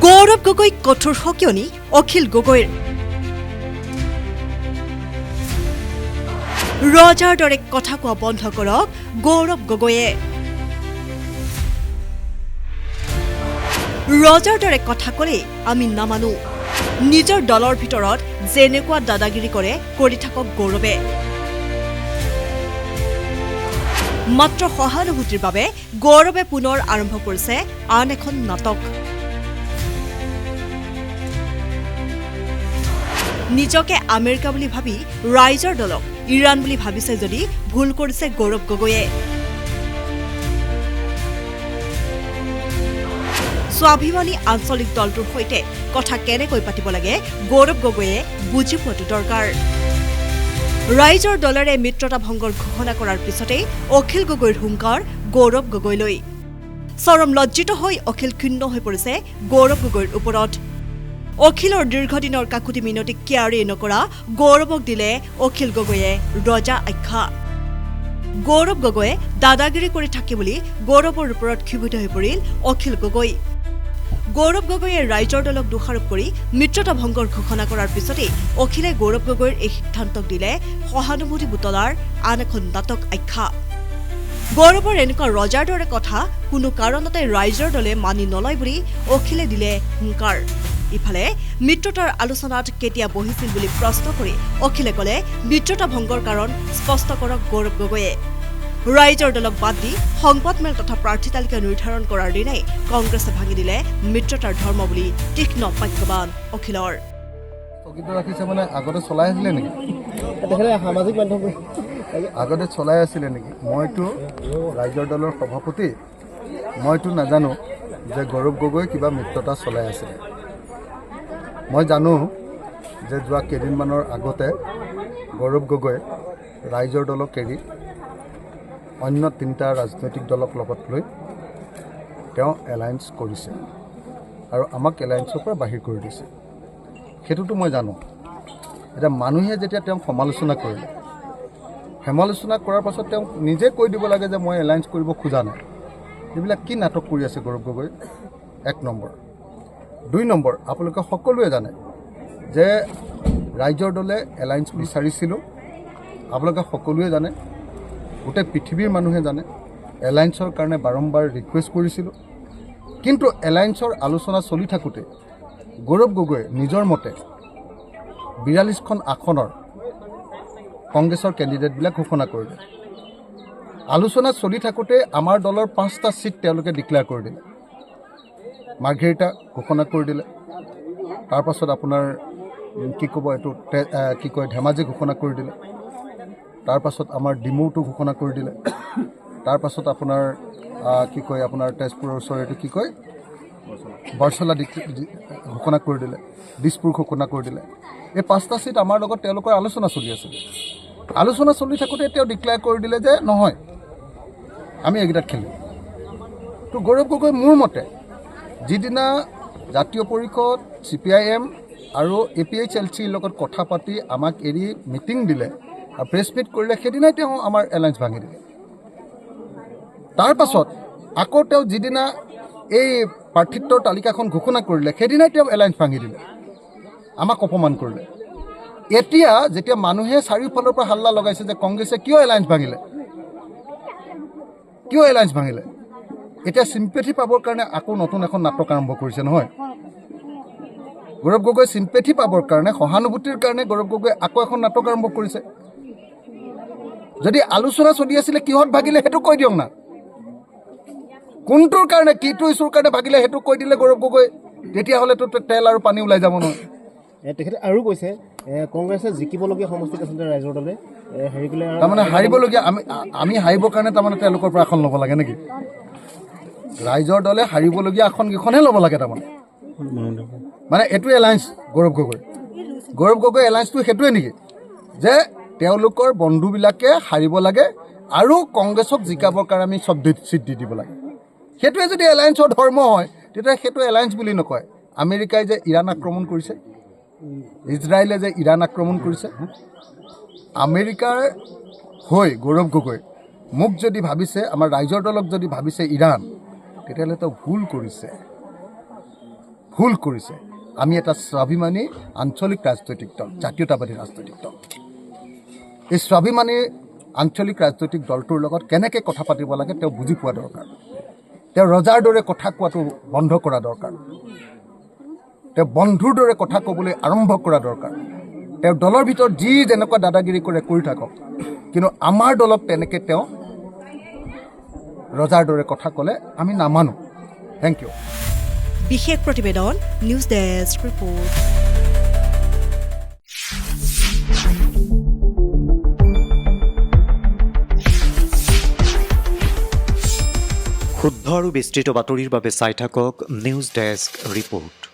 গৌৰৱ গগৈক কঠোৰ সকিয়নি অখিল গগৈৰ ৰজাৰ দৰে কথা কোৱা বন্ধ কৰক গৌৰৱ গগৈয়ে ৰজাৰ দৰে কথা ক'লে আমি নামানো নিজৰ দলৰ ভিতৰত যেনেকুৱা দাদাগিৰি কৰি থাকক গৌৰৱে মাত্ৰ সহানুভূতিৰ বাবে গৌৰৱে পুনৰ আৰম্ভ কৰিছে আন এখন নাটক নিজকে আমেৰিকা বুলি ভাবি ৰাইজৰ দলক ইৰাণ বুলি ভাবিছে যদি ভুল কৰিছে গৌৰৱ গগৈয়ে স্বাভিমানী আঞ্চলিক দলটোৰ সৈতে কথা কেনেকৈ পাতিব লাগে গৌৰৱ গগৈয়ে বুজি পোৱাটো দৰকাৰ ৰাইজৰ দলেৰে মিত্ৰতা ভংগৰ ঘোষণা কৰাৰ পিছতেই অখিল গগৈৰ হুংকাৰ গৌৰৱ গগৈলৈ চৰম লজ্জিত হৈ অখিল ক্ষুণ্ণ হৈ পৰিছে গৌৰৱ গগৈৰ ওপৰত অখিলৰ দীৰ্ঘদিনৰ কাকুতি মিনতি কেয়াৰে নকৰা গৌৰৱক দিলে অখিল গগৈয়ে ৰজা আখ্যা গৌৰৱ গগৈয়ে দাদাগিৰি কৰি থাকে বুলি গৌৰৱৰ ওপৰত ক্ষোভিত হৈ পৰিল অখিল গগৈ গৌৰৱ গগৈয়ে ৰাইজৰ দলক দোষাৰোপ কৰি মিত্ৰতা ভংগৰ ঘোষণা কৰাৰ পিছতেই অখিলে গৌৰৱ গগৈৰ এই সিদ্ধান্তক দিলে সহানুভূতি বুটলাৰ আন এখন নাটক আখ্যা গৌৰৱৰ এনেকুৱা ৰজাৰ দৰে কথা কোনো কাৰণতে ৰাইজৰ দলে মানি নলয় বুলি অখিলে দিলে হুংকাৰ ইফালে মিত্ৰতাৰ আলোচনাত কেতিয়া বহিছিল বুলি প্ৰশ্ন কৰি অখিলে ক'লে মিত্ৰতা ভংগৰ কাৰণ স্পষ্ট কৰক গৌৰৱ গগৈয়ে ৰাইজৰ দলক বাদ দি সংবাদমেল তথা প্ৰাৰ্থী তালিকা নিৰ্ধাৰণ কৰাৰ দিনাই কংগ্ৰেছে ভাঙি দিলে মিত্ৰতাৰ ধৰ্ম বুলি তীক্ষ্ণ বাক্যবান অখিলৰ স্থগিত ৰাখিছে মানে আগতে চলাই আছিলে নেকি সামাজিক মাধ্যম আগতে চলাই আছিলে নেকি মইতো ৰাইজৰ দলৰ সভাপতি মইতো নাজানো যে গৌৰৱ গগৈ কিবা মিত্ৰতা চলাই আছিলে মই জানো যে যোৱা কেইদিনমানৰ আগতে গৌৰৱ গগৈ ৰাইজৰ দলক এৰি অন্য তিনিটা ৰাজনৈতিক দলক লগত লৈ তেওঁ এলায়েন্স কৰিছে আৰু আমাক এলায়েন্সৰ পৰা বাহিৰ কৰি দিছে সেইটোতো মই জানো এতিয়া মানুহে যেতিয়া তেওঁক সমালোচনা কৰিলে সমালোচনা কৰাৰ পাছত তেওঁ নিজে কৈ দিব লাগে যে মই এলায়েন্স কৰিব খোজা নাই এইবিলাক কি নাটক কৰি আছে গৌৰৱ গগৈ এক নম্বৰ দুই নম্বৰ আপোনালোকে সকলোৱে জানে যে ৰাইজৰ দলে এলায়েন্স বিচাৰিছিলোঁ আপোনালোকে সকলোৱে জানে গোটেই পৃথিৱীৰ মানুহে জানে এলায়েন্সৰ কাৰণে বাৰম্বাৰ ৰিকুৱেষ্ট কৰিছিলোঁ কিন্তু এলায়েন্সৰ আলোচনা চলি থাকোঁতে গৌৰৱ গগৈ নিজৰ মতে ৪২খন আসনৰ কংগ্ৰেছৰ কেণ্ডিডেটবিলাক ঘোষণা কৰিলে আলোচনা চলি থাকোঁতে আমাৰ দলৰ ৫টা ছিট তেওঁলোকে ডিক্লেয়াৰ কৰি দিলে মাৰ্ঘেৰিটা ঘোষণা কৰি দিলে তাৰপাছত আপোনাৰ কি ক'ব এইটো কি কয় ধেমাজি ঘোষণা কৰি দিলে তাৰপাছত আমাৰ ডিমৌটো ঘোষণা কৰি দিলে তাৰপাছত আপোনাৰ কি কয় আপোনাৰ তেজপুৰৰ ওচৰৰ এইটো কি কয় বৰচলা ঘোষণা কৰি দিলে দিছপুৰ ঘোষণা কৰি দিলে এই ৫টা ছিট আমাৰ লগত তেওঁলোকৰ আলোচনা চলি আছিল আলোচনা চলি থাকোঁতে তেওঁ ডিক্লেয়াৰ কৰি দিলে যে নহয় আমি এইকেইটাত খেলিম তো গৌৰৱ গগৈ মোৰ মতে যিদিনা জাতীয় পৰিষদ CPIM আৰু APHLCৰ লগত কথা পাতি আমাক এৰি মিটিং দিলে আৰু প্ৰেছ মিট কৰিলে সেইদিনাই তেওঁ আমাৰ এলায়েন্স ভাঙি দিলে তাৰ পাছত আকৌ তেওঁ যিদিনা এই প্ৰাৰ্থিত্বৰ তালিকাখন ঘোষণা কৰিলে সেইদিনাই তেওঁ এলায়েন্স ভাঙি দিলে আমাক অপমান কৰিলে এতিয়া যেতিয়া মানুহে চাৰিওফালৰ পৰা হাল্লা লগাইছে যে কংগ্ৰেছে কিয় এলায়েন্স ভাঙিলে এতিয়া চিম্পেথি পাবৰ কাৰণে আকৌ নতুন এখন নাটক আৰম্ভ কৰিছে নহয় গৌৰৱ গগৈ চিম্পেথি পাবৰ কাৰণে সহানুভূতিৰ কাৰণে গৌৰৱ গগৈ আকৌ এখন নাটক আৰম্ভ কৰিছে যদি আলোচনা চলি আছিলে কিহত ভাগিলে সেইটো কৈ দিয়ক না কোনটোৰ কাৰণে কিটো ইছ্যুৰ কাৰণে ভাগিলে সেইটো কৈ দিলে গৌৰৱ গগৈ তেতিয়াহ'লেতো তেল আৰু পানী ওলাই যাব নহয় তেখেতে আৰু কৈছে কংগ্ৰেছে জিকিবলগীয়া সমষ্টিত আচলতে ৰাইজৰ দলে হেৰি কৰিলে তাৰমানে হাৰিবলগীয়া আমি হাৰিবৰ কাৰণে তাৰমানে তেওঁলোকৰ পৰা আসন ল'ব লাগে নেকি ৰাইজৰ দলে হাৰিবলগীয়া আসনকেইখনহে ল'ব লাগে তাৰমানে মানে এইটো এলায়েন্স গৌৰৱ গগৈ এলায়েন্সটো সেইটোৱে নেকি যে তেওঁলোকৰ বন্ধুবিলাকে হাৰিব লাগে আৰু কংগ্ৰেছক জিকাবৰ কাৰণে আমি চব ছিট দি দিব লাগে সেইটোৱে যদি এলায়েন্সৰ ধৰ্ম হয় তেতিয়া সেইটো এলায়েন্স বুলি নকয় আমেৰিকাই যে ইৰাণ আক্ৰমণ কৰিছে ইজৰাইলে যে ইৰাণ আক্ৰমণ কৰিছে আমেৰিকাৰ হৈ গৌৰৱ গগৈ মোক যদি ভাবিছে আমাৰ ৰাইজৰ দলক যদি ভাবিছে ইৰাণ তেতিয়াহ'লে তেওঁ ভুল কৰিছে ভুল কৰিছে আমি এটা স্বাভিমানী আঞ্চলিক ৰাজনৈতিক দল জাতীয়তাবাদী ৰাজনৈতিক দল এই স্বাভিমানী আঞ্চলিক ৰাজনৈতিক দলটোৰ লগত কেনেকৈ কথা পাতিব লাগে তেওঁ বুজি পোৱা দৰকাৰ তেওঁ ৰজাৰ দৰে কথা কোৱাটো বন্ধ কৰা দৰকাৰ তেওঁ বন্ধুৰ দৰে কথা ক'বলৈ আৰম্ভ কৰা দৰকাৰ তেওঁ দলৰ ভিতৰত যি যেনেকুৱা দাদাগিৰি কৰে কৰি থাকক কিন্তু আমাৰ দলক তেনেকৈ তেওঁ ৰজাৰ দৰে কথা ক'লে আমি নামানো থেংক ইউ বিশেষ প্ৰতিবেদন নিউজ ডেস্ক ৰিপৰ্ট শুদ্ধ আৰু বিস্তৃত বাতৰিৰ বাবে চাই থাকক নিউজ ডেস্ক ৰিপৰ্ট।